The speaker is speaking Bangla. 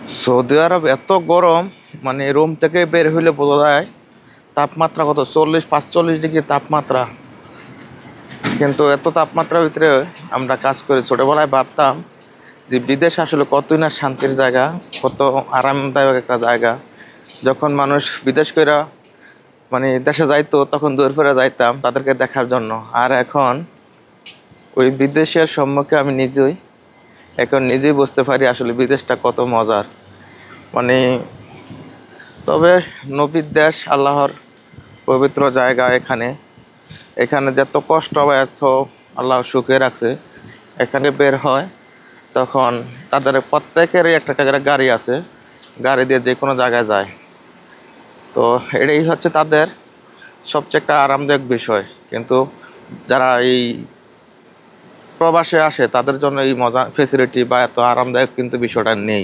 সৌদি আরব এত গরম, মানে রুম থেকে বের হইলে বোঝা যায় তাপমাত্রা কত, 40-45 ডিগ্রি তাপমাত্রা। কিন্তু এত তাপমাত্রার ভিতরে আমরা কাজ করি। ছোটবেলায় ভাবতাম যে বিদেশ আসলে কতই না শান্তির জায়গা, কত আরামদায়ক একটা জায়গা। যখন মানুষ বিদেশ কইরা মানে দেশে যাইতো তখন দূর ফিরে যাইতাম তাদেরকে দেখার জন্য। আর এখন ওই বিদেশের সম্মুখে আমি নিজেই বুঝতে পারি আসলে বিদেশটা কত মজার। মানে তবে নবীর দেশ, আল্লাহর পবিত্র জায়গা। এখানে এখানে যত কষ্ট বা এত আল্লাহ সুখে রাখছে। এখানে বের হয় তখন তাদের প্রত্যেকেরই একটা করে গাড়ি আছে, গাড়ি দিয়ে যে কোনো জায়গায় যায়। তো এটাই হচ্ছে তাদের সবচেয়ে একটা আরামদায়ক বিষয়। কিন্তু যারা এই প্রবাসে আসে তাদের জন্য এই মজা ফেসিলিটি বা এত আরামদায়ক কিন্তু বিষয়টা নেই।